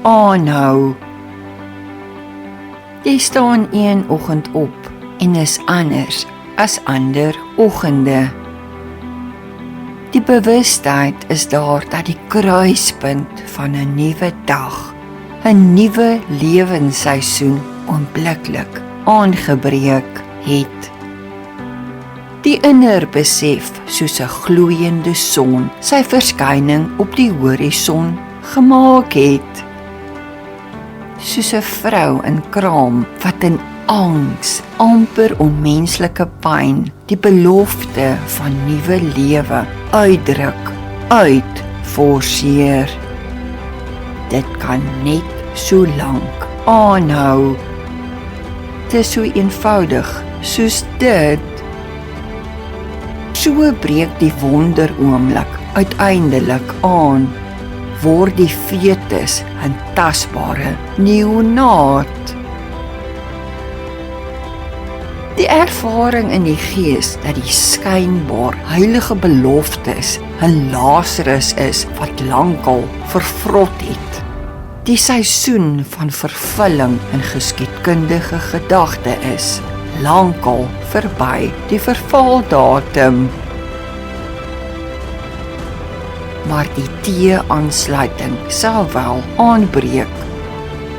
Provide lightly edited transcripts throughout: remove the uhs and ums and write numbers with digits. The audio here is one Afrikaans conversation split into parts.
aanhou. Jy staan een oggend op en is anders as ander oggende. Die bewustheid is daar dat die kruispunt van 'n nuwe dag, 'n nuwe lewensseisoen oombliklik aangebreek het. Die inner besef soos 'n gloeiende son sy verskyning op die horison gemaak het. Soos 'n vrou in kraam wat in angs, amper onmenslike pyn, die belofte van nuwe lewe uitdruk, uitforceer. Dit kan net so lank aanhou. Dit is so eenvoudig soos dit. So breek die wonderoomlik uiteindelik aan, word die fetus 'n tasbare neonaat. Die ervaring in die gees dat die skynbaar heilige beloftes 'n Lazarus is wat lankal vervrot het. Die seisoen van vervulling in geskiedkundige gedagte is lankal verby die vervaldatum. Maar die T-aansluiting sal wel aanbreek.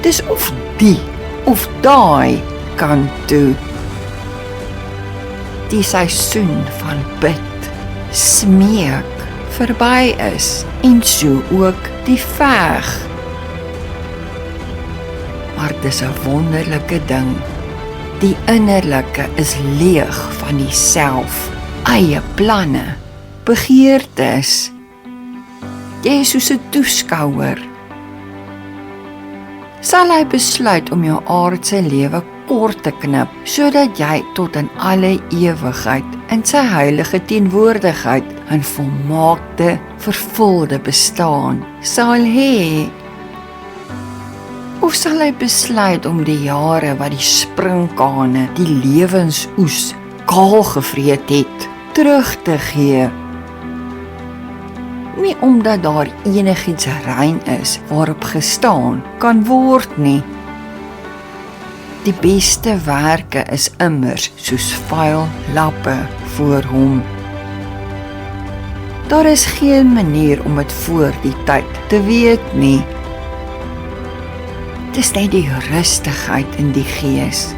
Dis of die of daai kant toe. Die seisoen van bid, smeek verby is en so ook die veg. Maar dis 'n wonderlike ding. Die innerlike is leeg van die self, eie planne, begeertes. Jy is soos 'n toeskouer. Sal hy besluit om jou aardse lewe kort te knip, sodat jy tot in alle ewigheid in sy heilige teenwoordigheid 'n volmaakte, vervulde bestaan sal hê? Of sal hy besluit om die jare wat die sprinkane die lewensoes kaal gevreet het, terug te gee? Nie omdat daar enigiets rein is waarop gestaan kan word nie. Die beste werke is immers soos vuil lappe voor hom. Daar is geen manier om dit voor die tyd te weet nie. Dis net die rustigheid in die gees,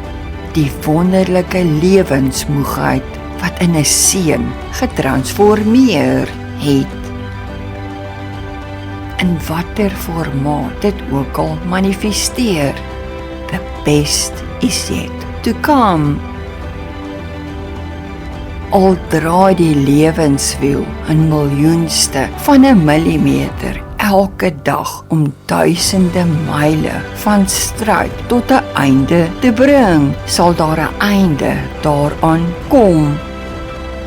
die wonderlike lewensmoegheid wat in 'n seun getransformeer het. In watter formaat dit ook al manifesteer, the best is yet to come. Al draai die lewenswiel 'n miljoenste van 'n millimeter elke dag om duisende myle van stryd tot 'n einde te bring, sal daar 'n einde daaraan kom.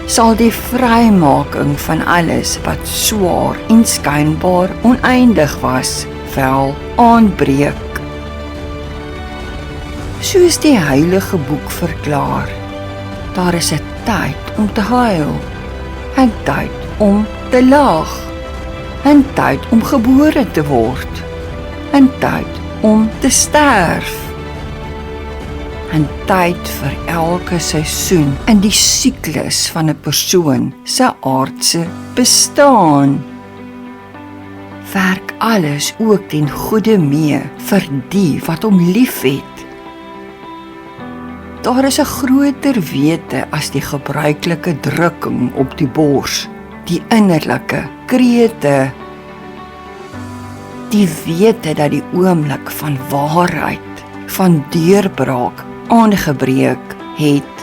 Sal die vrymaking van alles wat swaar en skynbaar oneindig was, wel aanbreek. Soos die heilige boek verklaar, daar is 'n tyd om te huil, 'n tyd om te lag, 'n tyd om gebore te word, 'n tyd om te sterf, 'n tyd vir elke seisoen in die siklus van 'n persoon se aardse bestaan. Werk alles ook ten goeie mee vir die wat hom liefhet. Daar is 'n groter wete as die gebruikelike drukking op die bors, die innerlike krete. Die wete dat die oomblik van waarheid, van deurbraak aangebreek het.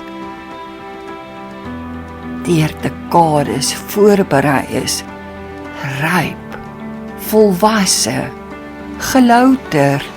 Deur dekades voorberei is, ryp, volwasse, gelouter.